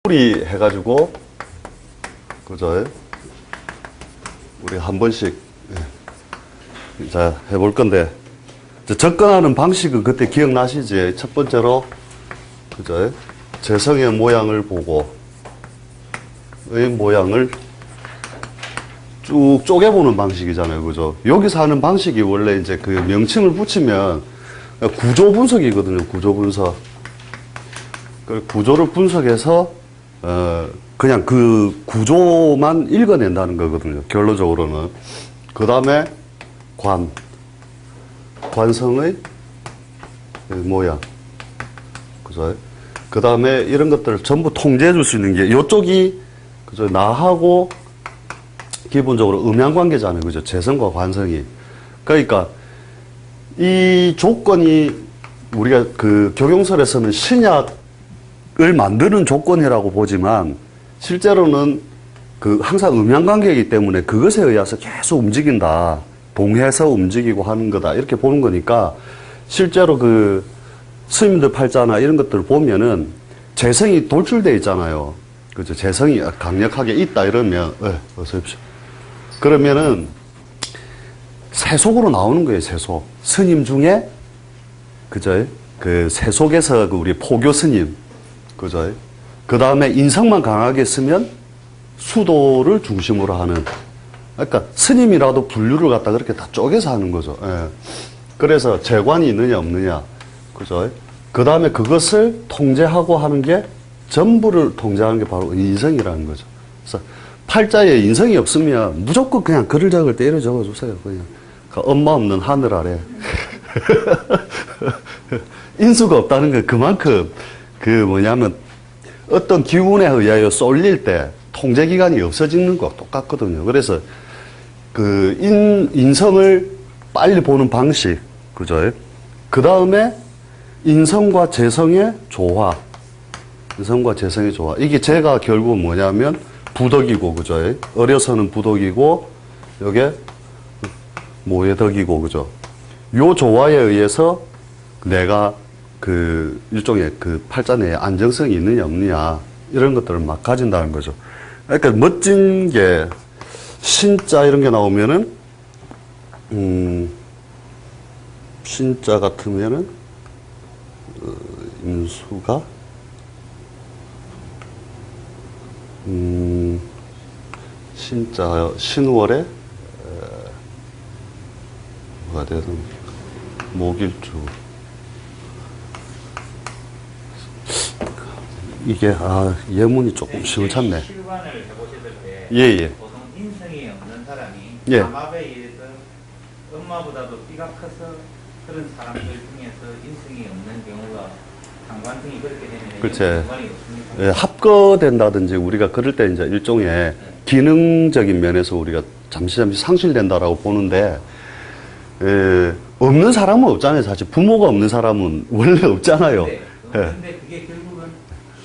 풀이 해가지고, 그죠? 우리 한 번씩, 자, 해볼 건데, 접근하는 방식은 그때 기억나시지? 첫 번째로, 그죠? 재성의 모양을 보고, 의 모양을 쭉 쪼개보는 방식이잖아요. 그죠? 여기서 하는 방식이 원래 이제 그 명칭을 붙이면 구조 분석이거든요. 구조 분석. 그 구조를 분석해서, 그냥 그 구조만 읽어낸다는 거거든요. 결론적으로는. 그 다음에 관성의 모양. 그죠? 그 다음에 이런 것들을 전부 통제해 줄 수 있는 게, 요쪽이, 그죠? 나하고 기본적으로 음양관계잖아요. 그죠? 재성과 관성이. 그러니까, 이 조건이 우리가 그 경영설에서는 신약을 만드는 조건이라고 보지만, 실제로는 그 항상 음양관계이기 때문에 그것에 의해서 계속 움직인다. 동해서 움직이고 하는 거다. 이렇게 보는 거니까, 실제로 그 스님들 팔자나 이런 것들을 보면은 재성이 돌출되어 있잖아요. 그죠? 재성이 강력하게 있다 이러면, 어서 오십시오. 그러면은 세속으로 나오는 거예요, 세속. 스님 중에, 그죠? 그 세속에서 그 우리 포교 스님, 그죠? 그 다음에 인성만 강하게 쓰면 수도를 중심으로 하는. 그러니까 스님이라도 분류를 갖다 그렇게 다 쪼개서 하는 거죠. 예. 그래서 재관이 있느냐 없느냐, 그죠? 그 다음에 그것을 통제하고 하는 게, 전부를 통제하는 게 바로 인성이라는 거죠. 그래서 팔자에 인성이 없으면 무조건 그냥 글을 적을 때 이래 적어주세요. 그냥 그 엄마 없는 하늘 아래. 인수가 없다는 건 그만큼 그 뭐냐면 어떤 기운에 의하여 쏠릴 때 통제기관이 없어지는 거와 똑같거든요. 그래서 그 인성을 빨리 보는 방식, 그죠? 그 다음에 인성과 재성의 조화. 인성과 재성의 조화. 이게 제가 결국 뭐냐면 부덕이고, 그죠? 어려서는 부덕이고, 요게 모의 덕이고, 그죠? 요 조화에 의해서 내가 그 일종의 그 팔자 내에 안정성이 있느냐 없느냐 이런 것들을 막 가진다는 거죠. 그러니까 멋진 게 신자 이런 게 나오면은 신자 같으면은 인수가 신자 신월에 뭐가 되든 목일주 이게 예문이 조금 시원찮네. 실관을 해보셨을 때 예예. 보통 인성이 없는 사람이 예. 암압에 의해서 엄마보다도 띠가 커서 그런 사람들 중에서 인성이 없는 경우가 상관성이 그렇게 되면 그렇지. 상관이 없습니까? 예, 합거된다든지 우리가 그럴 때 이제 일종의 기능적인 면에서 우리가 잠시 상실된다라고 보는데, 없는 사람은 없잖아요. 사실 부모가 없는 사람은 원래 없잖아요. 근데 그게 결국은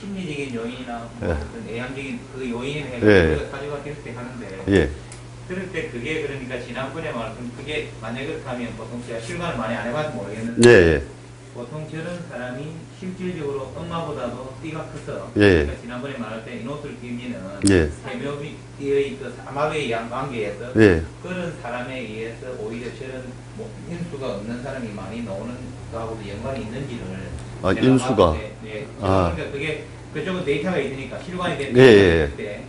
심리적인 요인이나 뭐 어떤 애양적인 그 요인에 해서 예. 우리가 가져가 될 때 하는데 예. 그럴 때 그게 그러니까 지난번에 말씀 그게 만약에 그렇다면 보통 제가 실감을 많이 안 해봐서 모르겠는데 예. 보통 저런 사람이 실질적으로 엄마보다도 띠가 커서 예. 그러니까 지난번에 말할 때 이노트를 끼면은 예. 세묘의 그 삼합의 관계에서 예. 그런 사람에 의해서 오히려 저런 뭐 인수가 없는 사람이 많이 나오는 거하고도 연관이 있는지를 인수가. 네. 그러니까 그게 그쪽은 데이터가 있으니까 실관이 되는 예. 때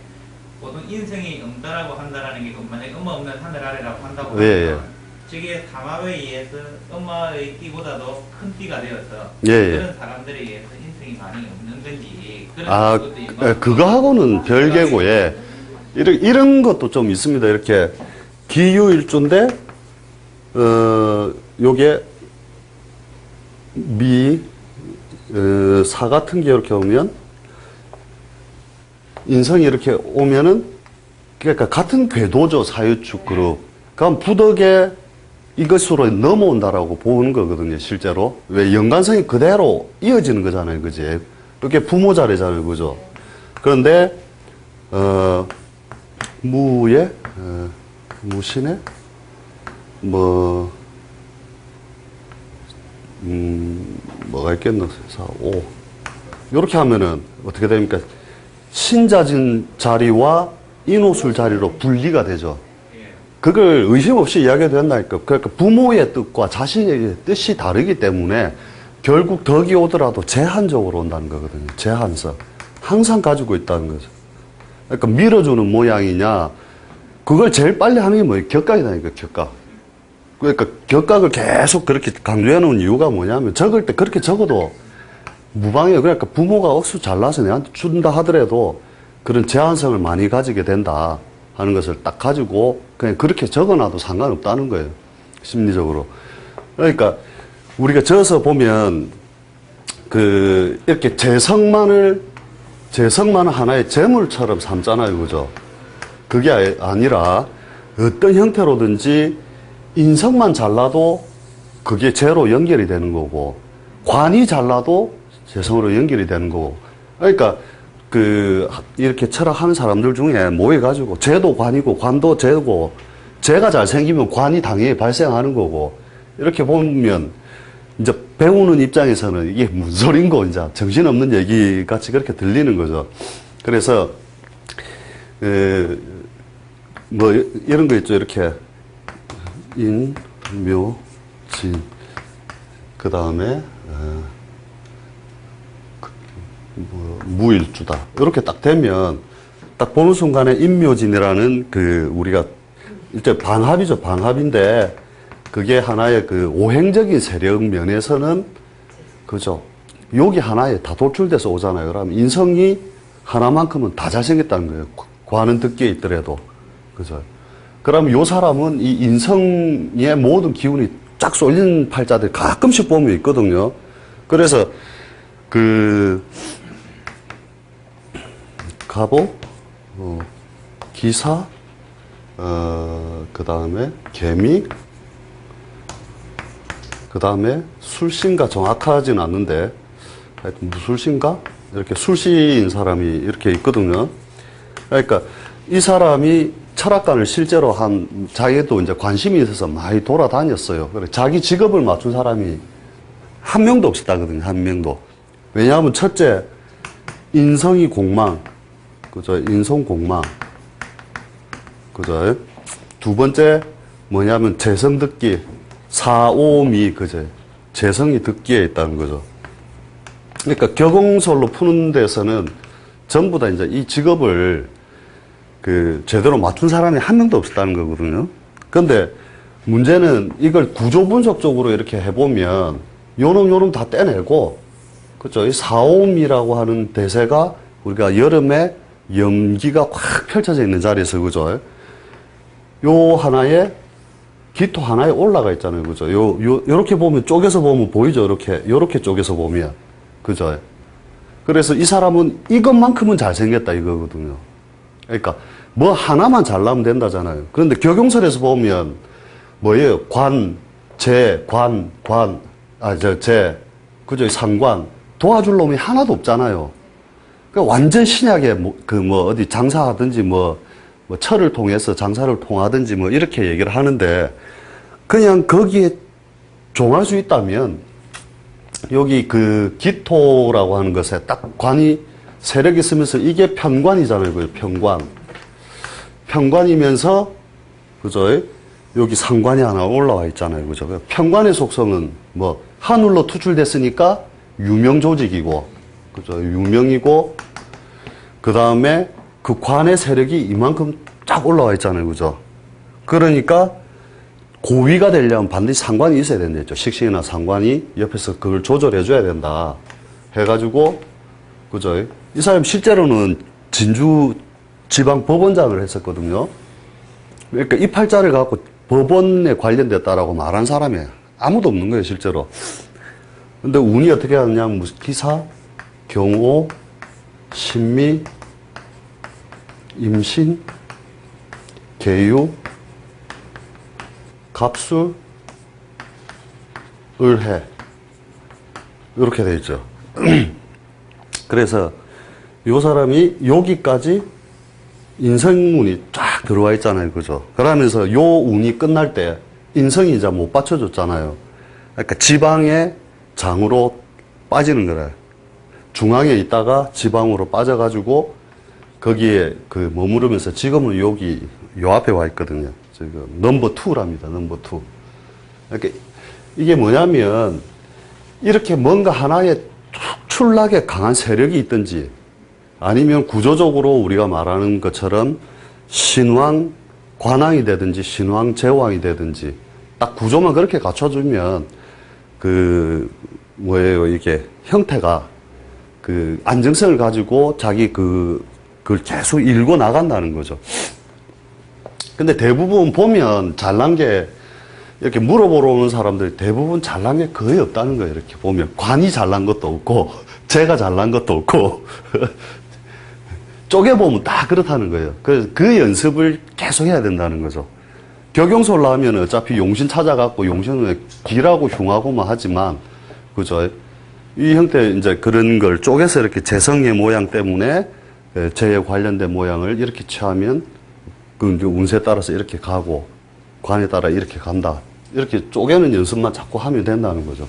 보통 인성이 없다라고 한다라는 게 만약에 엄마 없는 하늘 아래라고 한다고 예. 하면 저게 삼합에 의해서 엄마의 띠보다도 큰 띠가 되어서 예. 그런 사람들에 의해서 인성이 많이 없는 건지 그런 것도 연관이 그거하고는 별개고, 예. 이런 것도 좀 있습니다. 이렇게 기유일주인데, 요게 사 같은 게 이렇게 오면, 인성이 이렇게 오면은, 그러니까 같은 궤도죠, 사유축 그룹. 그럼 부덕에 이것으로 넘어온다라고 보는 거거든요, 실제로. 왜 연관성이 그대로 이어지는 거잖아요, 그지? 이렇게 부모 자리잖아요, 그죠? 그런데, 무에, 무신에, 뭐가 있겠노? 4, 5. 요렇게 하면은 어떻게 됩니까? 신자진 자리와 인호술 자리로 분리가 되죠. 예. 그걸 의심 없이 이야기해도 된다니까. 그러니까 부모의 뜻과 자신의 뜻이 다르기 때문에 결국 덕이 오더라도 제한적으로 온다는 거거든요. 제한성. 항상 가지고 있다는 거죠. 그러니까 밀어주는 모양이냐, 그걸 제일 빨리 하는 게 뭐예요? 격각이다니까, 격각. 그러니까 격각을 계속 그렇게 강조해 놓은 이유가 뭐냐면, 적을 때 그렇게 적어도 무방해요. 그러니까 부모가 억수 잘나서 내한테 준다 하더라도 그런 제한성을 많이 가지게 된다 하는 것을 딱 가지고 그냥 그렇게 적어놔도 상관없다는 거예요. 심리적으로. 그러니까 우리가 저서 보면 이렇게 재성만을 하나의 재물처럼 삼잖아요. 그죠? 그게 아니라 어떤 형태로든지 인성만 잘나도 그게 재로 연결이 되는 거고, 관이 잘나도 재성으로 연결이 되는 거고. 그러니까 이렇게 철학하는 사람들 중에 모여가지고 재도 관이고 관도 재고, 재가 잘생기면 관이 당연히 발생하는 거고, 이렇게 보면 이제 배우는 입장에서는 이게 무슨 소린고, 이제 정신없는 얘기 같이 그렇게 들리는 거죠. 그래서, 뭐, 이런 거 있죠. 이렇게, 인, 묘, 진. 그 다음에, 무일주다. 이렇게 딱 되면, 딱 보는 순간에 인묘진이라는 우리가, 일단 방합이죠. 방합인데, 그게 하나의 오행적인 세력 면에서는, 그죠. 여기 하나에 다 도출돼서 오잖아요. 그러면 인성이 하나만큼은 다 잘생겼다는 거예요. 관은 듣기에 있더라도. 그죠. 그러면 요 사람은 이 인성의 모든 기운이 쫙 쏠린 팔자들 가끔씩 보면 있거든요. 그래서, 갑오, 기사, 그 다음에 개미, 그 다음에 술신가 정확하지는 않는데, 하여튼 무술신가? 이렇게 술시인 사람이 이렇게 있거든요. 그러니까 이 사람이 철학관을 실제로 자기도 이제 관심이 있어서 많이 돌아다녔어요. 그래, 자기 직업을 맞춘 사람이 한 명도 없었다거든요. 한 명도. 왜냐하면 첫째, 인성이 공망. 그죠? 인성공망. 그죠? 두 번째, 뭐냐면 재성듣기. 사오미, 그죠? 재성이 듣기에 있다는 거죠. 그러니까 격옹설로 푸는 데서는 전부 다 이제 이 직업을 제대로 맞춘 사람이 한 명도 없었다는 거거든요. 근데 문제는 이걸 구조 분석적으로 이렇게 해보면 요놈 다 떼내고, 그죠? 이 사오미라고 하는 대세가 우리가 여름에 염기가 확 펼쳐져 있는 자리에서, 그죠? 요 하나에, 기토 하나에 올라가 있잖아요. 그죠? 요렇게 보면, 쪼개서 보면 보이죠? 요렇게 쪼개서 보면. 그죠? 그래서 이 사람은 이것만큼은 잘생겼다 이거거든요. 그러니까 뭐 하나만 잘나면 된다잖아요. 그런데 격용설에서 보면 뭐예요? 그죠? 상관. 도와줄 놈이 하나도 없잖아요. 그러니까 완전 신약에 어디 장사하든지 뭐 철을 통해서 장사를 통하든지 뭐 이렇게 얘기를 하는데, 그냥 거기에 종할 수 있다면 여기 기토라고 하는 것에 딱 관이 세력이 있으면서 이게 편관이잖아요. 그 편관이면서, 그죠? 여기 상관이 하나 올라와 있잖아요. 그죠? 편관의 속성은 뭐 하늘로 투출됐으니까 유명 조직이고, 그죠? 유명이고, 그 다음에 그 관의 세력이 이만큼 쫙 올라와 있잖아요. 그죠? 그러니까 고위가 되려면 반드시 상관이 있어야 된다. 식신이나 상관이 옆에서 그걸 조절해줘야 된다. 해가지고, 그죠? 이 사람 실제로는 진주 지방 법원장을 했었거든요. 그러니까 이 팔자를 갖고 법원에 관련됐다라고 말한 사람이 아무도 없는 거예요, 실제로. 근데 운이 어떻게 하느냐면, 기사, 경호, 신미, 임신, 계유, 갑술, 을해. 이렇게 돼 있죠. 그래서 요 사람이 여기까지 인성운이 쫙 들어와 있잖아요. 그죠? 그러면서 요 운이 끝날 때 인성이 이제 못 받쳐줬잖아요. 그러니까 지방의 장으로 빠지는 거래요. 중앙에 있다가 지방으로 빠져가지고 거기에 그 머무르면서 지금은 여기 요 앞에 와 있거든요. 지금 넘버 2랍니다. 넘버 2. 이렇게 이게 뭐냐면 이렇게 뭔가 하나에 특출나게 강한 세력이 있든지 아니면 구조적으로 우리가 말하는 것처럼 신왕 관왕이 되든지 신왕 제왕이 되든지 딱 구조만 그렇게 갖춰주면 그 뭐예요 이게 형태가 그 안정성을 가지고 자기 그걸 계속 일궈 나간다는 거죠. 근데 대부분 보면 잘난 게 이렇게 물어보러 오는 사람들이 대부분 잘난 게 거의 없다는 거예요. 이렇게 보면 관이 잘난 것도 없고 제가 잘난 것도 없고 쪼개보면 다 그렇다는 거예요. 그래서 그 연습을 계속 해야 된다는 거죠. 격용서 올라가면 어차피 용신 찾아갖고 용신은 기라고 흉하고만 하지만 그죠? 이 형태 이제 그런 걸 쪼개서 이렇게 재성의 모양 때문에 재에 관련된 모양을 이렇게 취하면 그 운세에 따라서 이렇게 가고 관에 따라 이렇게 간다. 이렇게 쪼개는 연습만 자꾸 하면 된다는 거죠.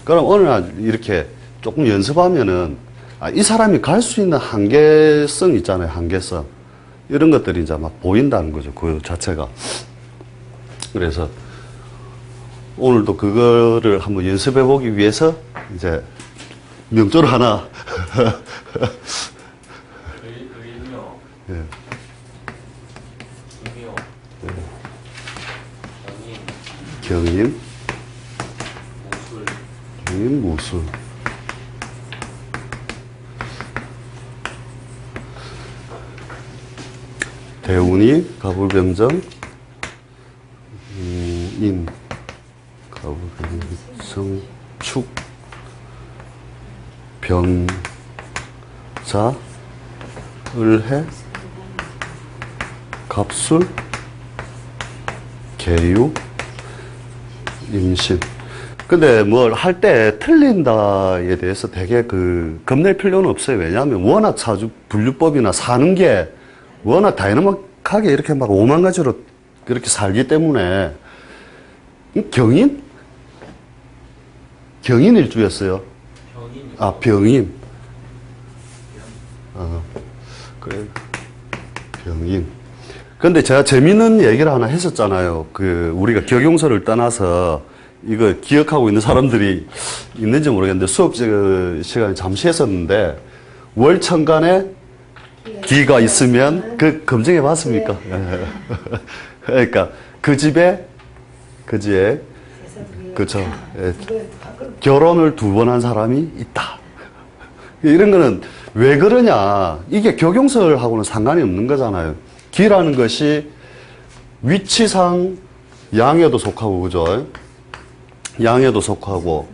그럼 어느 날 이렇게 조금 연습하면은 이 사람이 갈 수 있는 한계성 있잖아요. 한계성. 이런 것들이 이제 막 보인다는 거죠. 그 자체가. 그래서 오늘도 그거를 한번 연습해 보기 위해서 이제 명조를 하나. 의인요. 예. 중요. 경인. 경인, 무술. 경인 무술. 대운이 가불병정, 인, 가불병정, 축, 병자, 을해, 갑술, 개유, 임신. 근데 뭘 할 때 틀린다에 대해서 되게 겁낼 필요는 없어요. 왜냐하면 워낙 분류법이나 사는 게 워낙 다이나믹하게 이렇게 막 5만 가지로 그렇게 살기 때문에 경인? 경인 일주였어요. 경인. 아, 병인. 그래. 병인. 근데 제가 재밌는 얘기를 하나 했었잖아요. 우리가 격용서를 떠나서 이거 기억하고 있는 사람들이 있는지 모르겠는데 수업 시간에 잠시 했었는데 월천간에 기가 있으면 검증해 봤습니까? 네. 그러니까 그 집에 그죠. 예. 결혼을 2번 한 사람이 있다. 이런 거는 왜 그러냐? 이게 격용설하고는 상관이 없는 거잖아요. 기라는 것이 위치상 양에도 속하고 그죠? 양에도 속하고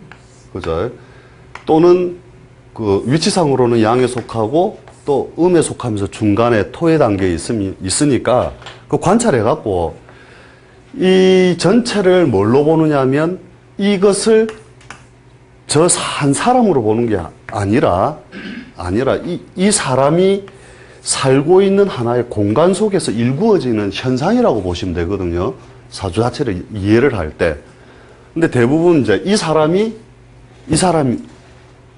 그죠? 또는 그 위치상으로는 양에 속하고 또 음에 속하면서 중간에 토의 단계에 있으니까 그 관찰해 갖고 이 전체를 뭘로 보느냐 하면 이것을 저 한 사람으로 보는 게 아니라 이 사람이 살고 있는 하나의 공간 속에서 일구어지는 현상이라고 보시면 되거든요. 사주 자체를 이해를 할 때. 근데 대부분 이제 이 사람이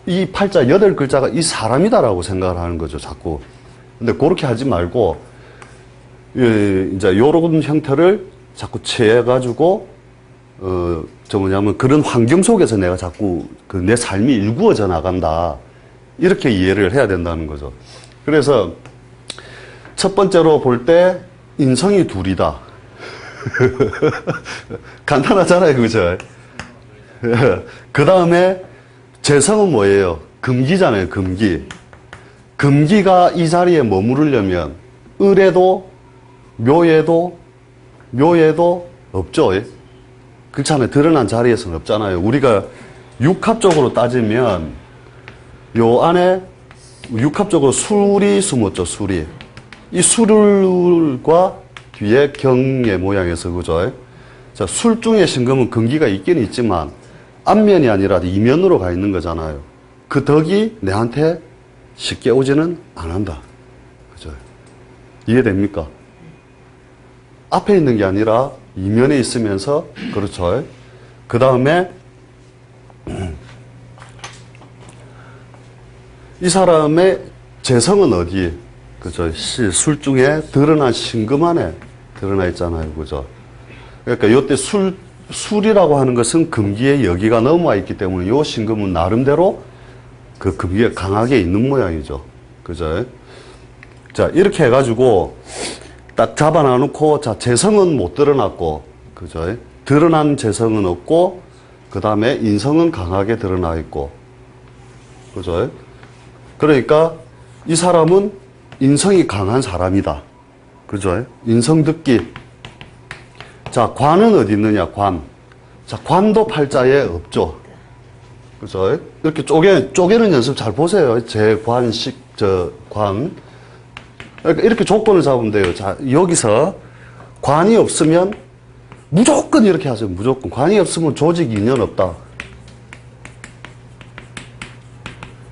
이 팔자 8글자가 이 사람이다라고 생각을 하는 거죠, 자꾸. 근데 그렇게 하지 말고, 이제 요런 형태를 자꾸 취해가지고, 그런 환경 속에서 내가 자꾸 내 삶이 일구어져 나간다. 이렇게 이해를 해야 된다는 거죠. 그래서 첫 번째로 볼 때 인성이 둘이다. 간단하잖아요, 그죠? 그 다음에 재성은 뭐예요? 금기잖아요, 금기. 금기가 이 자리에 머무르려면 을에도 묘에도 없죠. 그렇잖아요. 드러난 자리에서는 없잖아요. 우리가 육합적으로 따지면 요 안에 육합적으로 술이 숨었죠, 술이. 이 술과 뒤에 경의 모양에서 그죠? 자, 술 중에 신금은 금기가 있긴 있지만 앞면이 아니라 이면으로 가 있는 거잖아요. 그 덕이 내한테 쉽게 오지는 않는다. 그죠? 이해됩니까? 앞에 있는 게 아니라 이면에 있으면서, 그렇죠? 그 다음에, 이 사람의 재성은 어디? 그죠? 술 중에 드러난 신금 안에 드러나 있잖아요. 그죠? 그러니까 이때 술이라고 하는 것은 금기의 여기가 넘어와 있기 때문에 요 신금은 나름대로 그 금기가 강하게 있는 모양이죠. 그죠? 자, 이렇게 해가지고 딱 잡아놔놓고, 자, 재성은 못 드러났고, 그죠? 드러난 재성은 없고, 그 다음에 인성은 강하게 드러나 있고, 그죠? 그러니까 이 사람은 인성이 강한 사람이다. 그죠? 인성 듣기. 자, 관은 어디 있느냐, 관. 자, 관도 팔자에 없죠. 그죠? 이렇게 쪼개는 연습 잘 보세요. 재관식, 관. 그러니까 이렇게 조건을 잡으면 돼요. 자, 여기서 관이 없으면 무조건 이렇게 하세요. 무조건. 관이 없으면 조직 인연 없다.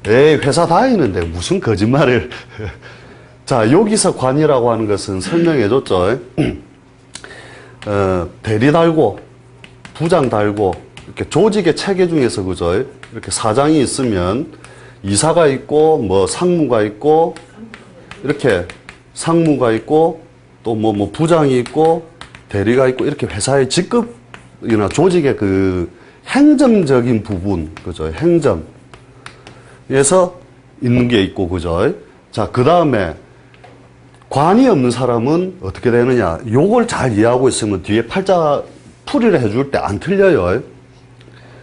에이, 회사 다니는데 무슨 거짓말을. 자, 여기서 관이라고 하는 것은 설명해 줬죠. 대리 달고, 부장 달고, 이렇게 조직의 체계 중에서, 그죠? 이렇게 사장이 있으면 이사가 있고, 뭐 상무가 있고, 이렇게 상무가 있고, 또 뭐 부장이 있고, 대리가 있고, 이렇게 회사의 직급이나 조직의 그 행정적인 부분, 그죠? 행정. 에서 있는 게 있고, 그죠? 자, 그 다음에 관이 없는 사람은 어떻게 되느냐. 요걸 잘 이해하고 있으면 뒤에 팔자 풀이를 해줄 때 안 틀려요.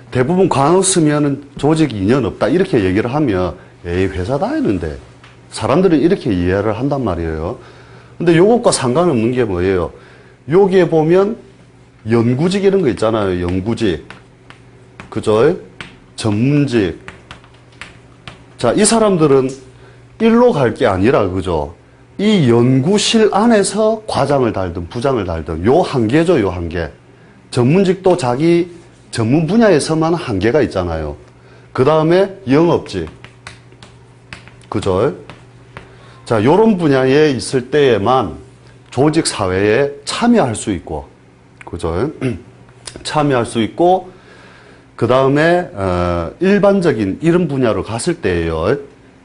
대부분 관 없으면 조직 인연 없다. 이렇게 얘기를 하면, 에이, 회사 다니는데. 사람들은 이렇게 이해를 한단 말이에요. 근데 요것과 상관없는 게 뭐예요? 여기에 보면 연구직 이런 거 있잖아요. 연구직. 그죠? 전문직. 자, 이 사람들은 일로 갈 게 아니라, 그죠? 이 연구실 안에서 과장을 달든 부장을 달든 요 한계죠, 요 한계. 전문직도 자기 전문 분야에서만 한계가 있잖아요. 그 다음에 영업직. 그죠? 자, 요런 분야에 있을 때에만 조직 사회에 참여할 수 있고, 그죠? 참여할 수 있고, 그 다음에 일반적인 이런 분야로 갔을 때예요.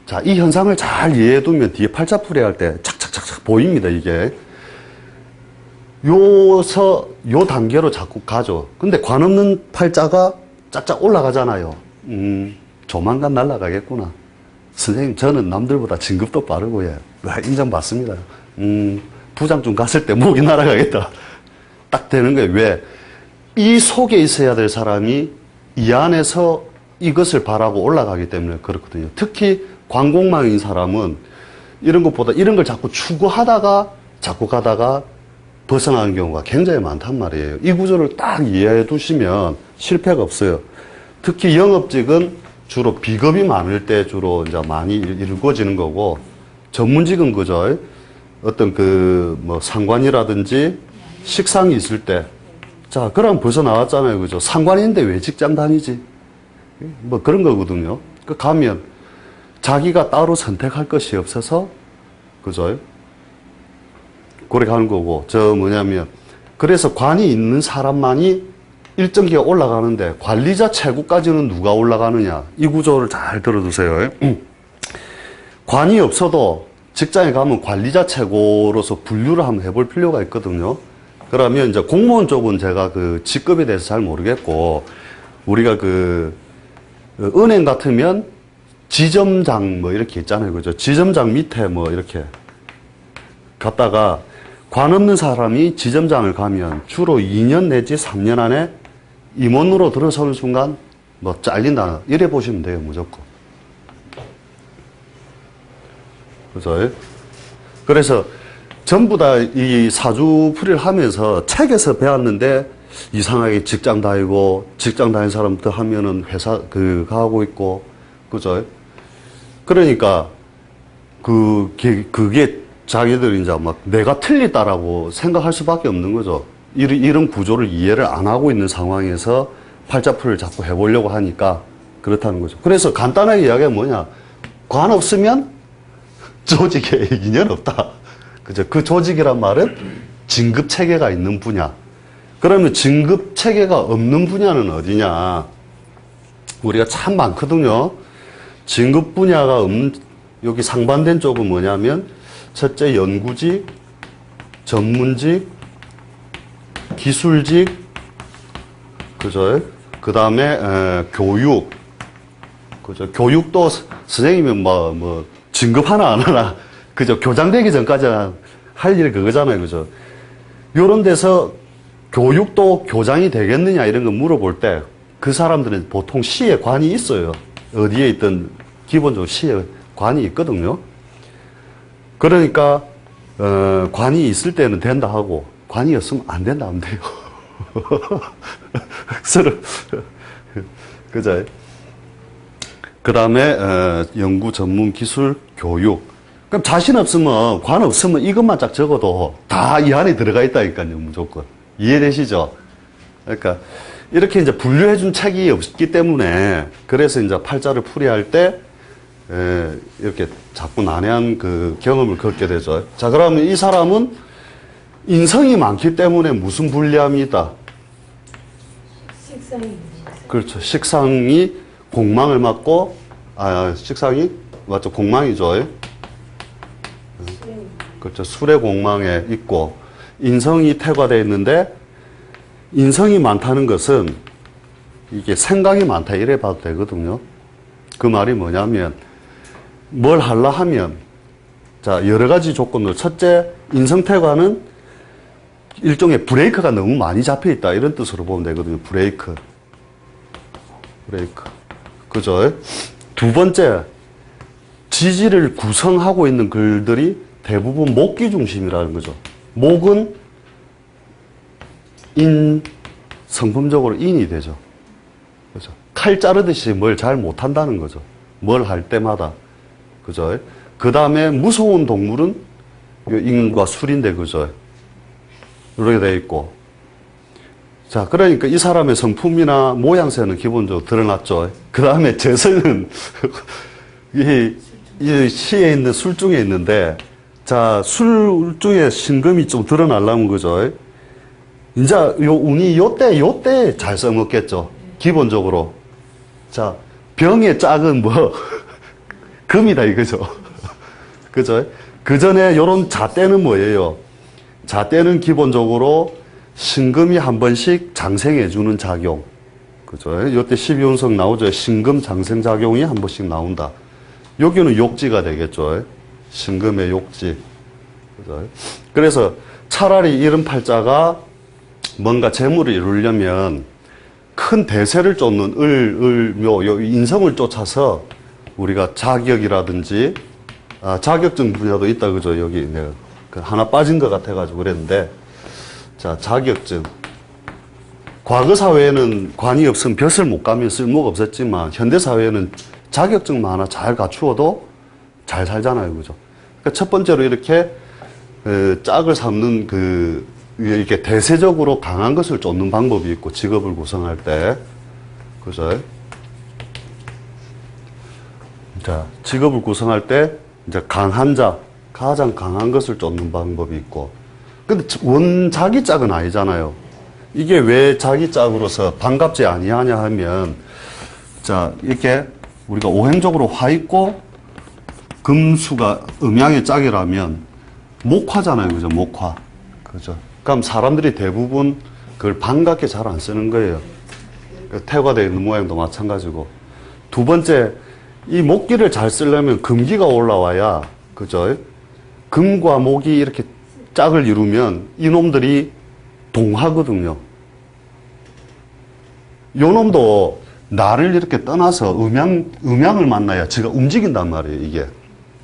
자, 이 현상을 잘 이해해 두면 뒤에 팔자풀이 할 때 착착착착 보입니다, 이게. 요 단계로 자꾸 가죠. 근데 관 없는 팔자가 짝짝 올라가잖아요. 조만간 날아가겠구나. 선생님, 저는 남들보다 진급도 빠르고, 예. 인정받습니다. 부장쯤 갔을 때 목이 날아가겠다. 딱 되는 거예요. 왜? 이 속에 있어야 될 사람이 이 안에서 이것을 바라고 올라가기 때문에 그렇거든요. 특히 관공망인 사람은 이런 것보다 이런 걸 자꾸 추구하다가 자꾸 가다가 벗어나는 경우가 굉장히 많단 말이에요. 이 구조를 딱 이해해 두시면 실패가 없어요. 특히 영업직은 주로 비겁이 많을 때 주로 이제 많이 이루어지는 거고, 전문직은 그죠? 어떤 뭐 상관이라든지 식상이 있을 때, 자, 그럼 벌써 나왔잖아요. 그죠? 상관인데 왜 직장 다니지? 뭐 그런 거거든요. 그 가면 자기가 따로 선택할 것이 없어서, 그죠? 그렇게 하는 거고, 그래서 관이 있는 사람만이 일정 기가 올라가는데 관리자 최고까지는 누가 올라가느냐. 이 구조를 잘 들어두세요. 관이 없어도 직장에 가면 관리자 최고로서 분류를 한번 해볼 필요가 있거든요. 그러면 이제 공무원 쪽은 제가 그 직급에 대해서 잘 모르겠고, 우리가 은행 같으면 지점장 뭐 이렇게 있잖아요. 그죠? 지점장 밑에 뭐 이렇게 갔다가 관 없는 사람이 지점장을 가면 주로 2년 내지 3년 안에 임원으로 들어서는 순간 뭐 잘린다. 이래 보시면 돼요. 무조건. 그죠? 그래서 전부 다 이 사주풀이를 하면서 책에서 배웠는데 이상하게 직장 다니고 직장 다니는 사람부터 하면은 회사 가고 있고, 그죠? 그러니까 그게 자기들이 이제 막 내가 틀리다라고 생각할 수밖에 없는 거죠. 이런 구조를 이해를 안 하고 있는 상황에서 팔자풀이를 자꾸 해보려고 하니까 그렇다는 거죠. 그래서 간단하게 이야기하면 뭐냐? 관 없으면 조직에 인연 없다. 그죠? 그 조직이란 말은 진급 체계가 있는 분야. 그러면 진급 체계가 없는 분야는 어디냐? 우리가 참 많거든요. 진급 분야가 없는, 여기 상반된 쪽은 뭐냐면 첫째 연구직, 전문직, 기술직, 그죠? 그 다음에 교육, 그죠? 교육도 선생님이 뭐 진급 하나 안 하나, 그죠? 교장되기 전까지는 할 일 그거잖아요, 그죠? 요런 데서 교육도 교장이 되겠느냐 이런 거 물어볼 때 그 사람들은 보통 시에 관이 있어요. 어디에 있든 기본적으로 시에 관이 있거든요. 그러니까 관이 있을 때는 된다 하고 관이 없으면 안 된다 하면 돼요. 서로 그죠? 그 다음에 연구, 전문, 기술, 교육. 그럼 자신 없으면 관 없으면 이것만 딱 적어도 다 이 안에 들어가 있다니까요, 무조건. 이해되시죠? 그러니까 이렇게 이제 분류해 준 책이 없기 때문에 그래서 이제 팔자를 풀이할 때 이렇게 자꾸 난해한 그 경험을 겪게 되죠. 자, 그러면 이 사람은 인성이 많기 때문에 무슨 불리함이 있다? 식상이 그렇죠. 식상이 공망을 맞고, 식상이, 맞죠. 공망이죠. 그렇죠. 술의 공망에 있고, 인성이 태과되어 있는데, 인성이 많다는 것은 이게 생각이 많다 이래 봐도 되거든요. 그 말이 뭐냐면 뭘 하려 하면 자 여러 가지 조건으로 첫째 인성태과는 일종의 브레이크가 너무 많이 잡혀 있다 이런 뜻으로 보면 되거든요. 브레이크 그죠? 두 번째 지지를 구성하고 있는 글들이 대부분 목기 중심이라는 거죠. 목은 성품적으로 인이 되죠. 그죠? 칼 자르듯이 뭘 잘 못한다는 거죠. 뭘 할 때마다. 그죠? 그 다음에 무서운 동물은 인과 술인데, 그죠? 이렇게 되어 있고. 자, 그러니까 이 사람의 성품이나 모양새는 기본적으로 드러났죠. 그 다음에 재성은, 이 시에 있는 술 중에 있는데, 자, 술 중에 신금이 좀 드러나려면, 그죠? 이제 운이 요때 잘 써먹겠죠. 기본적으로. 자, 병의 짝은 뭐, 금이다 이거죠. 그죠? 그 전에 요런 잣대는 뭐예요? 잣대는 기본적으로 신금이 한 번씩 장생해주는 작용. 그죠? 요때 12운석 나오죠. 신금 장생작용이 한 번씩 나온다. 여기는 욕지가 되겠죠. 신금의 욕지. 그죠? 그래서 차라리 이런 팔자가 뭔가 재물을 이루려면 큰 대세를 쫓는 묘, 인성을 쫓아서 우리가 자격이라든지, 자격증 분야도 있다, 그죠? 여기 내가 하나 빠진 것 같아가지고 그랬는데, 자, 자격증. 과거 사회에는 관이 없으면 벼슬 못 가면 쓸모가 없었지만, 현대 사회에는 자격증만 하나 잘 갖추어도 잘 살잖아요, 그죠? 그러니까 첫 번째로 이렇게, 짝을 삼는 이렇게 대세적으로 강한 것을 쫓는 방법이 있고, 직업을 구성할 때. 그죠? 자, 직업을 구성할 때, 이제 강한 자, 가장 강한 것을 쫓는 방법이 있고. 근데 자기 짝은 아니잖아요. 이게 왜 자기 짝으로서 반갑지 아니하냐 하면, 자, 이렇게 우리가 오행적으로 화 있고, 금수가 음양의 짝이라면, 목화잖아요. 그죠? 목화. 그죠? 그럼 사람들이 대부분 그걸 반갑게 잘 안 쓰는 거예요. 태화되어 있는 모양도 마찬가지고. 두 번째, 이 목기를 잘 쓰려면 금기가 올라와야, 그죠? 금과 목이 이렇게 짝을 이루면 이놈들이 동하거든요. 요 놈도 나를 이렇게 떠나서 음양을 만나야 지가 움직인단 말이에요, 이게.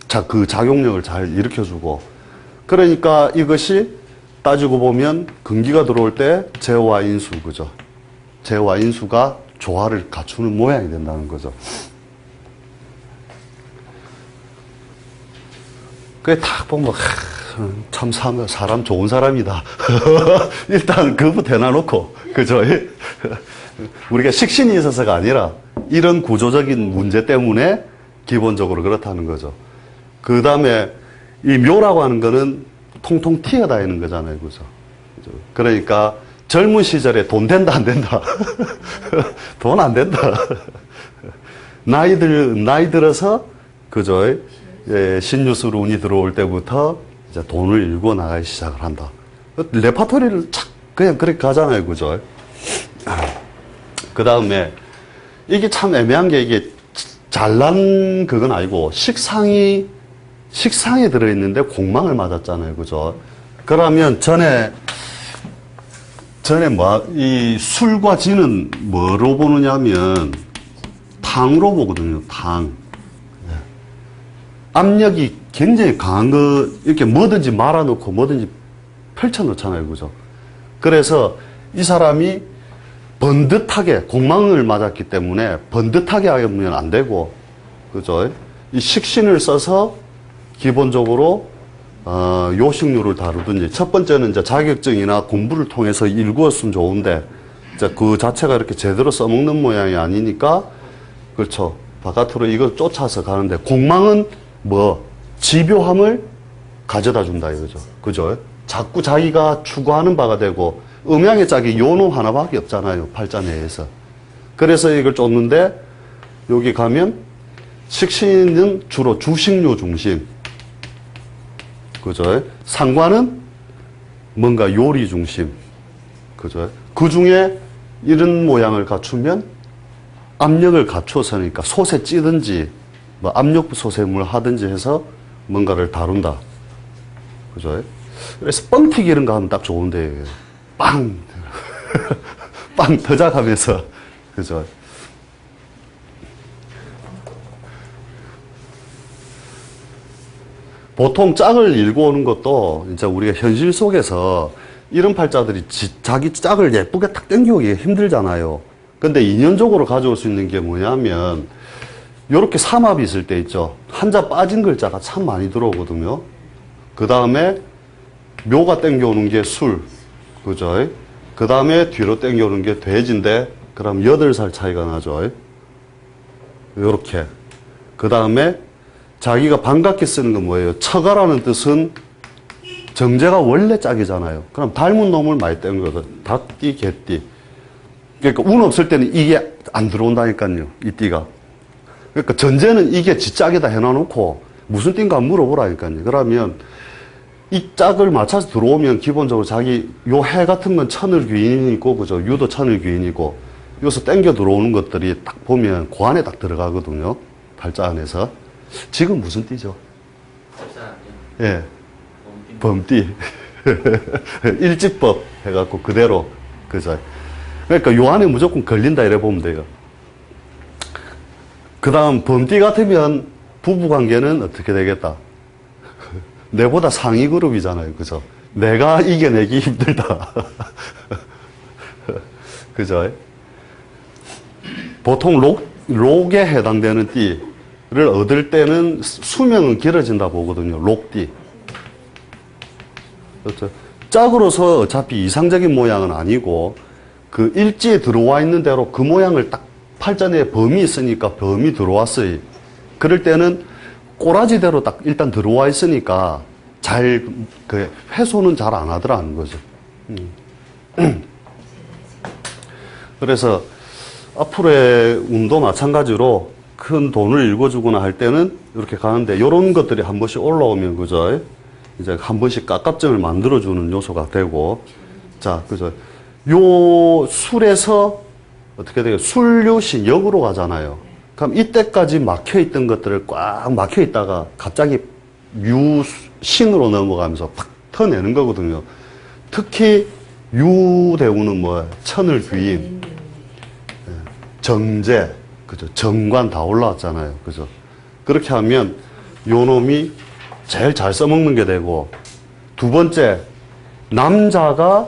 자, 그 작용력을 잘 일으켜주고. 그러니까 이것이 따지고 보면 금기가 들어올 때 재와 인수, 그죠? 재와 인수가 조화를 갖추는 모양이 된다는 거죠. 그게 딱 보면 참 사람 좋은 사람이다. 일단 그거부터 해놔놓고, 그죠? 우리가 식신이 있어서가 아니라 이런 구조적인 문제 때문에 기본적으로 그렇다는 거죠. 그 다음에 이 묘라고 하는 거는 통통 튀어다니는 거잖아요. 그죠? 그러니까 젊은 시절에 돈 된다, 안 된다? 돈 안 된다. 나이 들어서, 그죠? 예, 신유술 운이 들어올 때부터 이제 돈을 일궈 나가기 시작을 한다. 레파토리를 착 그냥 그렇게 가잖아요, 그죠? 그 다음에 이게 참 애매한 게 이게 잘난 그건 아니고 식상에 들어있는데 공망을 맞았잖아요, 그죠? 그러면 전에 이 술과 진은 뭐로 보느냐면 탕으로 보거든요, 탕. 압력이 굉장히 강한 거, 이렇게 뭐든지 말아놓고 뭐든지 펼쳐놓잖아요, 그죠? 그래서 이 사람이 번듯하게, 공망을 맞았기 때문에 번듯하게 하면 안 되고, 그죠? 이 식신을 써서 기본적으로, 요식류를 다루든지, 첫 번째는 이제 자격증이나 공부를 통해서 일구었으면 좋은데, 이제 그 자체가 이렇게 제대로 써먹는 모양이 아니니까, 그렇죠. 바깥으로 이걸 쫓아서 가는데, 공망은 뭐, 집요함을 가져다 준다, 이거죠. 그죠? 자꾸 자기가 추구하는 바가 되고, 음양의 짝이 요놈 하나밖에 없잖아요, 팔자 내에서. 그래서 이걸 쫓는데, 여기 가면, 식신은 주로 주식류 중심. 그죠? 상관은 뭔가 요리 중심. 그죠? 그 중에 이런 모양을 갖추면 압력을 갖춰서니까 솥에 찌든지, 뭐 압력 소세물 하든지 해서 뭔가를 다룬다. 그죠? 그래서 뻥튀기 이런 거 하면 딱 좋은데, 빵! 빵 터작하면서, 그죠? 보통 짝을 일궈오는 것도 이제 우리가 현실 속에서 이런 팔자들이 자기 짝을 예쁘게 탁 당겨오기 힘들잖아요. 근데 인연적으로 가져올 수 있는 게 뭐냐면, 요렇게 삼합이 있을 때 있죠. 한자 빠진 글자가 참 많이 들어오거든요. 그 다음에 묘가 땡겨오는 게 술. 그죠? 그 다음에 뒤로 땡겨오는 게 돼지인데, 그럼 8살 차이가 나죠. 요렇게. 그 다음에 자기가 반갑게 쓰는 건 뭐예요? 처가라는 뜻은 정제가 원래 짝이잖아요. 그럼 닮은 놈을 많이 땡거든. 닭띠, 개띠. 그러니까 운 없을 때는 이게 안 들어온다니까요. 이 띠가. 그러니까 전제는 이게 지 짝이다 해놔놓고 무슨 띠인가 물어보라니까요. 그러면 이 짝을 맞춰서 들어오면 기본적으로 자기 요 해 같은 건 천을 귀인이고, 그죠? 유도 천을 귀인이고, 여기서 땡겨 들어오는 것들이 딱 보면 그 안에 딱 들어가거든요. 팔자 안에서. 지금 무슨 띠죠? 예. 범띠. 일지법 해갖고 그대로. 그죠? 그러니까 요 안에 무조건 걸린다 이래 보면 돼요. 그 다음 범띠 같으면 부부 관계는 어떻게 되겠다? 내보다 상위 그룹이잖아요. 그죠? 내가 이겨내기 힘들다. 그죠? 보통 록에 해당되는 띠를 얻을 때는 수명은 길어진다 보거든요. 록띠. 그렇죠? 짝으로서 어차피 이상적인 모양은 아니고, 그 일지에 들어와 있는 대로 그 모양을 딱 팔자 내에 범이 있으니까 범이 들어왔어요. 그럴 때는 꼬라지대로 딱 일단 들어와 있으니까 그 회소는 잘 안 하더라는 거죠. 그래서 앞으로의 운도 마찬가지로 큰 돈을 읽어주거나 할 때는 이렇게 가는데, 이런 것들이 한 번씩 올라오면, 그죠? 이제 한 번씩 깝깝증을 만들어주는 요소가 되고, 자, 그죠? 요 술에서 어떻게 돼요? 술류신 역으로 가잖아요. 그럼 이때까지 막혀있던 것들을 꽉 막혀있다가 갑자기 유신으로 넘어가면서 팍 터내는 거거든요. 특히 유대우는 뭐 천을 귀인, 정제, 그죠? 정관 다 올라왔잖아요. 그죠? 그렇게 하면 요 놈이 제일 잘 써먹는 게 되고, 두 번째, 남자가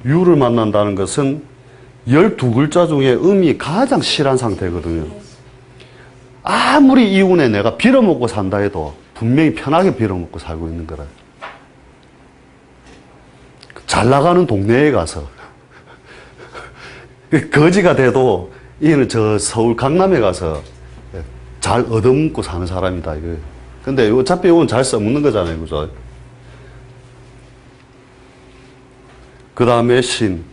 유를 만난다는 것은 12글자 중에 음이 가장 실한 상태거든요. 아무리 이 운에 내가 빌어먹고 산다 해도 분명히 편하게 빌어먹고 살고 있는 거라. 잘 나가는 동네에 가서 거지가 돼도 이는 저 서울 강남에 가서 잘 얻어먹고 사는 사람이다. 이거. 근데 어차피 이건 잘 써먹는 거잖아요. 그죠? 그 다음에 신.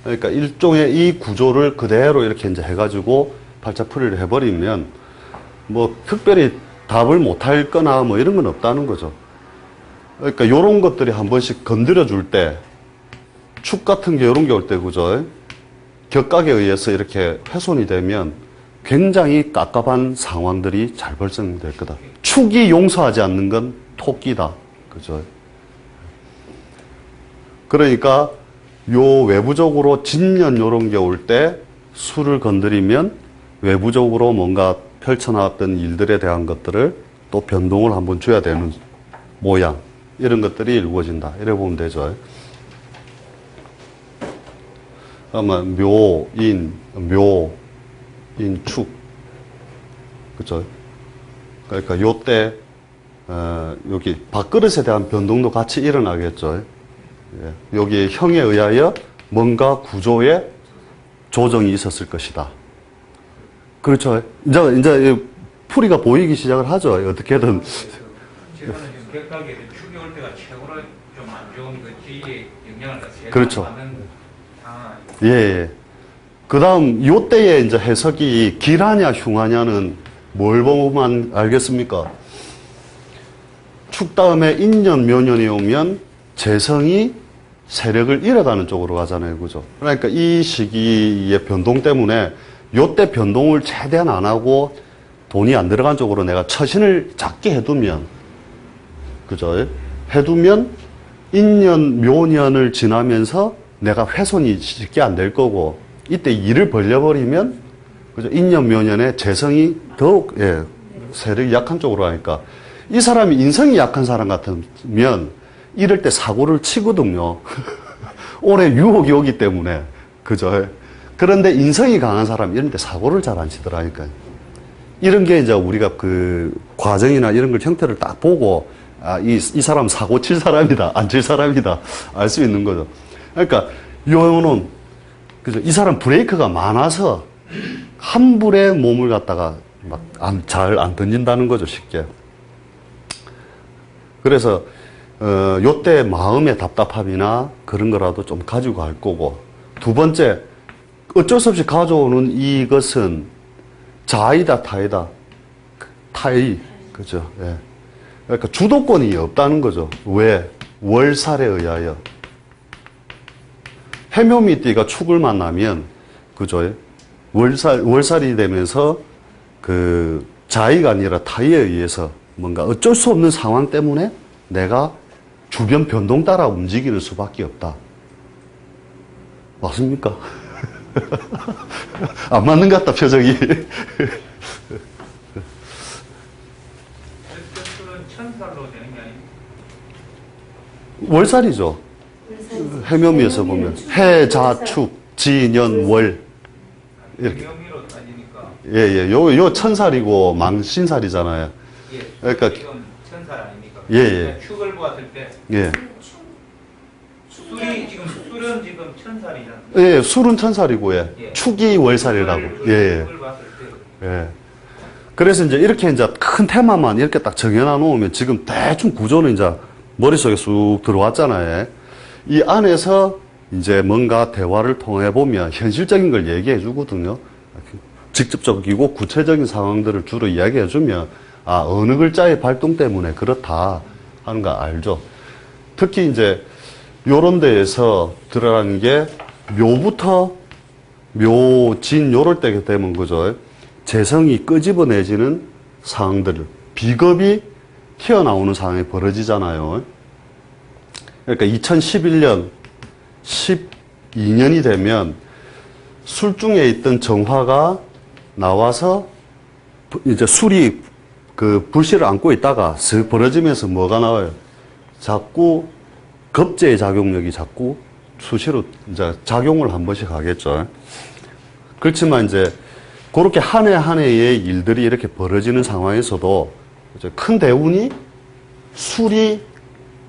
그러니까 일종의 이 구조를 그대로 이렇게 이제 해가지고 팔자풀이를 해버리면, 뭐, 특별히 답을 못할 거나 뭐 이런 건 없다는 거죠. 그러니까 요런 것들이 한 번씩 건드려 줄 때, 축 같은 게 요런 게 올 때, 그죠? 격각에 의해서 이렇게 훼손이 되면 굉장히 깝깝한 상황들이 잘 발생될 거다. 축이 용서하지 않는 건 토끼다. 그죠? 그러니까 요 외부적으로 진년 요런 게 올 때 수를 건드리면 외부적으로 뭔가 펼쳐나왔던 일들에 대한 것들을 또 변동을 한번 줘야 되는 모양. 이런 것들이 이루어진다. 이래 보면 되죠. 그러면 묘, 인, 축. 그죠? 그러니까 요때, 여기 밥그릇에 대한 변동도 같이 일어나겠죠. 예. 여기 형에 의하여 뭔가 구조의 조정이 있었을 것이다. 그렇죠. 이제 풀이가 보이기 시작을 하죠. 어떻게든. 지금은 지금 격각에 축이 올 때가 최고로 좀 안 좋은 그 지위에 영향을 그렇죠. 받는 상황. 예. 그 다음, 요 때에 이제 해석이 길하냐, 흉하냐는 뭘 보면 알겠습니까? 축 다음에 인년, 묘년이 오면 재성이 세력을 잃어가는 쪽으로 가잖아요. 그죠? 그러니까 이 시기의 변동 때문에 요 때 변동을 최대한 안 하고 돈이 안 들어간 쪽으로 내가 처신을 작게 해두면, 그죠? 해두면 인년, 묘년을 지나면서 내가 훼손이 쉽게 안 될 거고, 이때 일을 벌려버리면, 그죠? 인년, 묘년에 재성이 더욱, 예, 세력이 약한 쪽으로 가니까, 이 사람이 인성이 약한 사람 같으면, 이럴 때 사고를 치거든요. 올해 유혹이 오기 때문에. 그죠? 그런데 인성이 강한 사람, 이런 데 사고를 잘 안 치더라니까요. 이런 게 이제 우리가 그 과정이나 이런 걸 형태를 딱 보고, 아, 이 사람 사고 칠 사람이다, 안 칠 사람이다, 알 수 있는 거죠. 그러니까, 요는, 그죠? 이 사람 브레이크가 많아서, 한 불에 몸을 갖다가 막 잘 안 던진다는 거죠, 쉽게. 그래서, 요때 마음의 답답함이나 그런 거라도 좀 가지고 갈 거고. 두 번째, 어쩔 수 없이 가져오는 이것은 자이다, 타이다. 타이. 그죠? 예. 그러니까 주도권이 없다는 거죠. 왜? 월살에 의하여. 해묘미띠가 축을 만나면, 그죠? 월살이 되면서 그 자이가 아니라 타이에 의해서 뭔가 어쩔 수 없는 상황 때문에 내가 주변 변동 따라 움직이는 수밖에 없다. 맞습니까? 안 맞는 것 같다, 표정이. 술은 천살로 되는 게 아닙니까? 월살이죠. 해묘미에서 보면 해, 자, 축, 지, 년, 월 이렇게. 명의로 따지니까. 예. 요 천살이고 망신살이잖아요. 예. 그러니까 지금 천살 아닙니까? 예. 그러니까 축을 보았을 때 예. 술은 지금 천살이잖아요. 예, 술은 천살이고, 예. 예. 축이 월살이라고. 예. 축을 봤을 때 예. 그래서 이렇게 큰 테마만 이렇게 딱 정해놔 놓으면 지금 대충 구조는 이제 머릿속에 쑥 들어왔잖아요. 이 안에서 이제 뭔가 대화를 통해 보면 현실적인 걸 얘기해 주거든요. 직접적이고 구체적인 상황들을 주로 이야기해 주면, 아, 어느 글자의 발동 때문에 그렇다 하는 거 알죠. 특히 이제 요런 데에서 들어가는 게 묘부터 묘진 요럴 때 되면 그죠. 재성이 끄집어내지는 상황들, 비겁이 튀어나오는 상황이 벌어지잖아요. 그러니까 2011년, 12년이 되면 술중에 있던 정화가 나와서 이제 술이 그 불씨를 안고 있다가 슥 벌어지면서 뭐가 나와요? 자꾸 겁제의 작용력이 자꾸 수시로 이제 작용을 한 번씩 하겠죠. 그렇지만 이제 그렇게 한 해 한 해의 일들이 이렇게 벌어지는 상황에서도 이제 큰 대운이 술이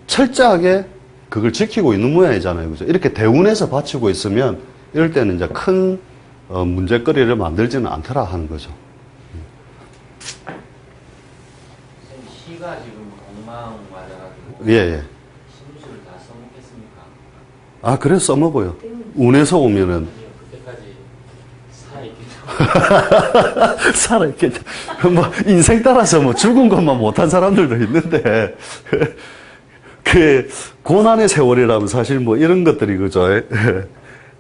철저하게 그걸 지키고 있는 모양이잖아요. 그죠? 이렇게 대운에서 바치고 있으면 이럴 때는 이제 큰 문제거리를 만들지는 않더라 하는 거죠. 시가 지금 엉망 맞아가지고 예. 신수를 다 써먹겠습니까? 아, 그래서 써먹어요. 운에서 오면은. 그때까지 살아있기 살아있겠죠. 뭐, 인생 따라서 뭐 죽은 것만 못한 사람들도 있는데, 그, 고난의 세월이라면 사실 뭐 이런 것들이, 그죠?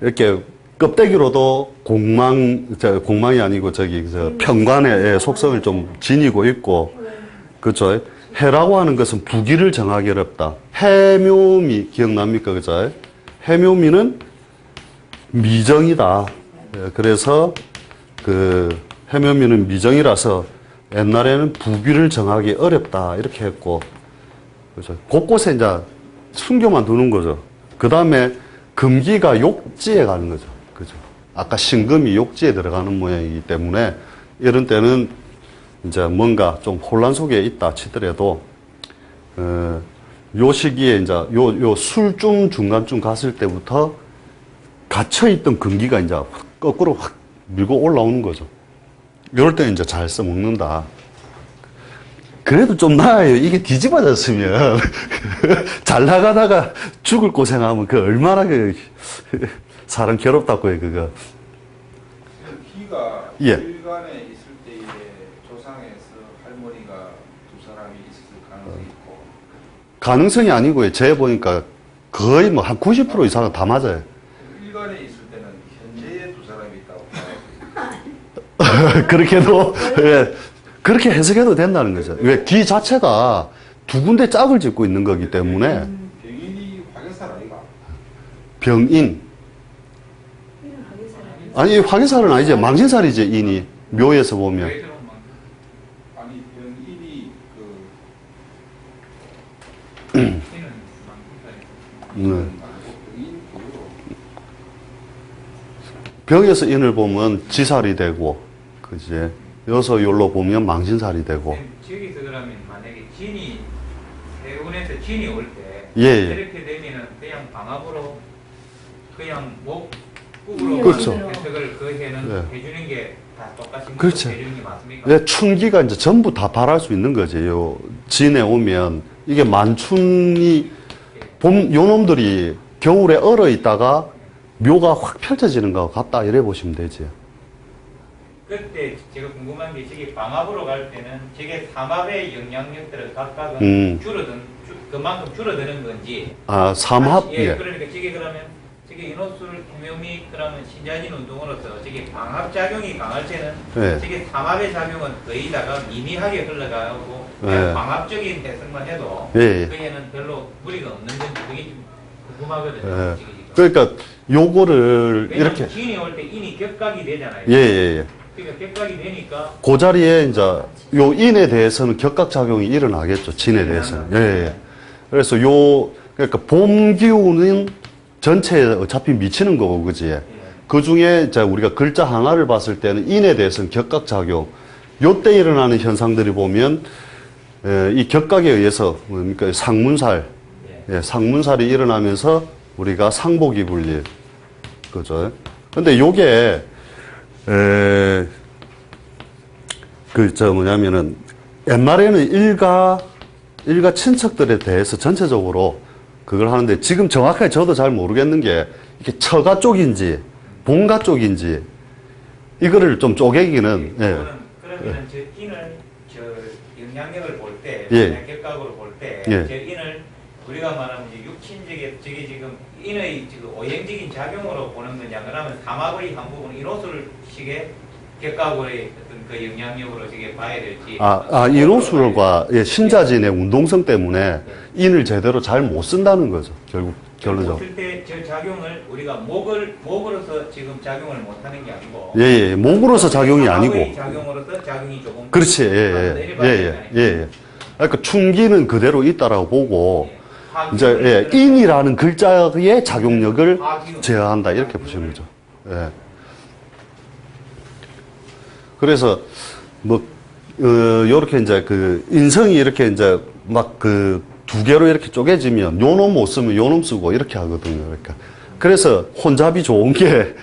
이렇게 껍데기로도 공망이 아니고 평관의 속성을 좀 지니고 있고, 그죠? 해라고 하는 것은 부기를 정하기 어렵다. 해묘미, 기억납니까? 그죠? 해묘미는 미정이다. 그래서 그 해묘미는 미정이라서 옛날에는 부귀를 정하기 어렵다 이렇게 했고, 그죠? 곳곳에 이제 순교만 두는 거죠. 그 다음에 금기가 욕지에 가는 거죠. 그죠? 아까 신금이 욕지에 들어가는 모양이기 때문에 이런 때는 이제 뭔가 좀 혼란 속에 있다 치더라도 요 시기에 이제 요 술중 중간쯤 갔을 때부터 갇혀있던 금기가 이제 거꾸로 확 밀고 올라오는 거죠. 이럴 때 이제 잘 써먹는다. 그래도 좀 나아요. 이게 뒤집어졌으면. 잘 나가다가 죽을 고생하면 그 얼마나 사람 괴롭다고 해, 그거. 기가 예. 일간에 있을 때에 조상에서 할머니가 두 사람이 있을 가능성이 있고 가능성이 아니고요. 제 보니까 거의 뭐 한 90% 이상은 다 맞아요. 일간에 있을 때는 현재에 두 사람이 있다고 봐야지. 그렇게도, 예, 그렇게 해석해도 된다는 거죠. 왜? 기 자체가 두 군데 짝을 짓고 있는 거기 때문에 병인이 화개살 아이가? 병인. 아니, 화개살은 아니지. 망신살이지, 인이. 묘에서 보면. 아니 병인이 네. 병인 그거로 병에서 인을 보면 지살이 되고, 그지? 여서 요로 보면 망신살이 되고. 저기서 그러면 만약에 진이 해운에서 진이 올 때 예, 예. 이렇게 되면은 그냥 방압으로 그냥 목국으로 그렇죠. 해석을 그 해는 네. 해주는 게 다 똑같이 그렇죠. 해주는 게 맞습니까? 네, 춘기가 이제 전부 다 발할 수 있는 거지. 요, 진에 오면, 이게 만춘이, 요 놈들이 겨울에 얼어 있다가 묘가 확 펼쳐지는 거 같다. 이래 보시면 되지. 그때 제가 궁금한 게 저게 방압으로 갈 때는 저게 삼합의 영향력들은 각각은 그만큼 줄어드는 건지 아, 삼합? 예, 예. 그러니까 저게 그러면 저게 인호술 해묘미 그러면 신자진 운동으로서 저게 방합 작용이 강할 때는 예. 저게 삼합의 작용은 거의 다가 미미하게 흘러가고 예. 그냥 방합적인 해석만 해도 예, 예. 그에는 별로 무리가 없는 건지 그게 좀 궁금하거든요. 예. 저게 지금. 그러니까 요거를 왜냐면 이렇게. 진이 올 때 인이 격각이 되잖아요. 예, 예, 예. 그러니까 격각이 되니까 그 자리에 이제 요 인에 대해서는 격각작용이 일어나겠죠. 진에 대해서는. 예, 예. 그래서 그러니까 봄 기운은 전체에 어차피 미치는 거고, 그지? 그 중에 이제 우리가 글자 하나를 봤을 때는 인에 대해서는 격각작용. 요때 일어나는 현상들이 보면, 이 격각에 의해서, 그러니까 상문살, 예, 상문살이 일어나면서 우리가 상복이 불릴, 그죠? 근데 요게, 뭐냐면은, 옛날에는 일가 친척들에 대해서 전체적으로 그걸 하는데, 지금 정확하게 저도 잘 모르겠는 게, 이게 처가 쪽인지, 본가 쪽인지, 이거를 좀 쪼개기는, 예. 그러면은 저 인을 저 영향력을 볼 때, 예. 격각으로 볼 때, 예. 저 인을 우리가 말하면 이제 육친적인 저게 지금 인의 지금 오행적인 작용으로 보는 거냐, 그러면 삼합의 한 부분 인호술식의 격각으로의 어떤 그 영향력으로 저게 봐야 될지. 인호술과 예, 신자진의 운동성 때문에 인을 제대로 잘 못 쓴다는 거죠. 결론적으로. 못쓸 때 저 작용을 우리가 목으로서 지금 작용을 못하는 게 아니고. 예, 예. 목으로서 작용이 아니고. 삼합의 작용으로서 작용이 조금. 그렇지, 예, 예. 그러니까 충기는 그대로 있다라고 보고, 이제, 예, 인이라는 글자의 작용력을 제어한다. 이렇게 보시는 거죠. 예. 그래서, 요렇게 이제 인성이 이렇게 이제 막 두 개로 이렇게 쪼개지면, 요 놈 못 쓰면 요 놈 쓰고 이렇게 하거든요. 그러니까. 그래서 혼잡이 좋은 게,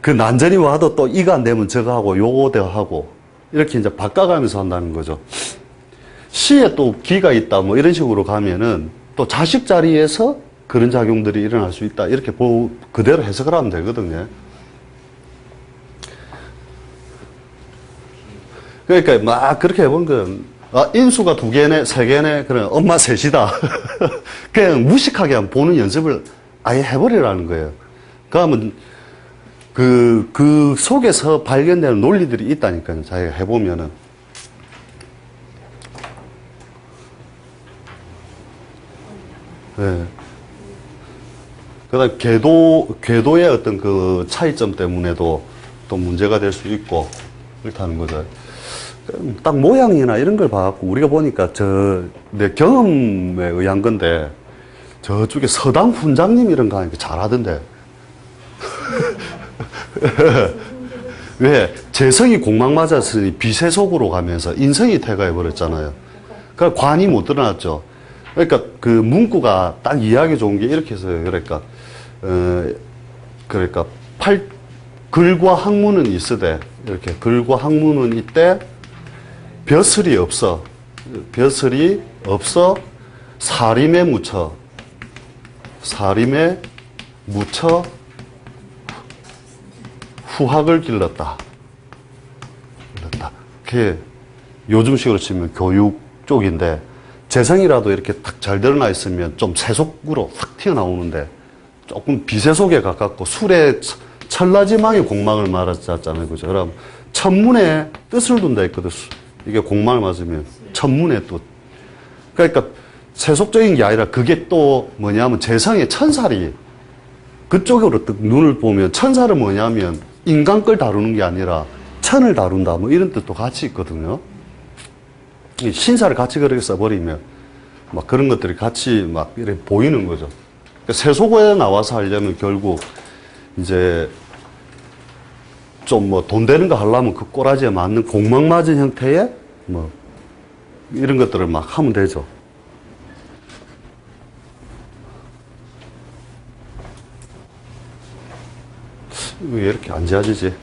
난전이 와도 또 이거 안 되면 저거 하고, 요거 하고, 이렇게 이제 바꿔가면서 한다는 거죠. 시에 또 기가 있다, 뭐 이런 식으로 가면은, 또 자식 자리에서 그런 작용들이 일어날 수 있다. 이렇게 그대로 해석을 하면 되거든요. 그러니까 막 그렇게 해보는 거예요. 아, 인수가 2개네, 3개네, 그래, 엄마 셋이다. 그냥 무식하게 한번 보는 연습을 아예 해버리라는 거예요. 그러면 그 속에서 발견되는 논리들이 있다니까요. 자기가 해보면은. 네. 그 다음 궤도의 어떤 그 차이점 때문에도 또 문제가 될 수 있고, 그렇다는 거죠. 딱 모양이나 이런 걸 봐갖고 우리가 보니까 내 경험에 의한 건데, 저쪽에 서당 훈장님 이런 거 하니까 잘하던데. 왜? 재성이 공망 맞았으니 비세속으로 가면서 인성이 퇴가해버렸잖아요. 그러니까 관이 못 드러났죠. 그러니까 그 문구가 딱 이해하기 좋은 게 이렇게 해서요. 그러니까 글과 학문은 있으되, 이렇게 글과 학문은 이때 벼슬이 없어. 사림에 묻혀 후학을 길렀다. 그게 요즘식으로 치면 교육 쪽인데, 재성이라도 이렇게 딱 잘 드러나 있으면 좀 세속으로 확 튀어나오는데, 조금 비세속에 가깝고 술의 천라지망의 공망을 말하잖아요. 그죠? 그럼 천문에 뜻을 둔다 했거든. 이게 공망을 맞으면 천문에 또. 그러니까 세속적인 게 아니라 그게 또 뭐냐면 재성의 천살이 그쪽으로 딱 눈을 보면, 천살은 뭐냐면 인간 걸 다루는 게 아니라 천을 다룬다, 뭐 이런 뜻도 같이 있거든요. 신사를 같이 그렇게 써버리면 막 그런 것들이 같이 막 이렇게 보이는 거죠. 그러니까 세속에 나와서 하려면 결국 이제 좀 뭐 돈 되는 거 하려면 그 꼬라지에 맞는 공망 맞은 형태의 뭐 이런 것들을 막 하면 되죠. 왜 이렇게 안 지워지지?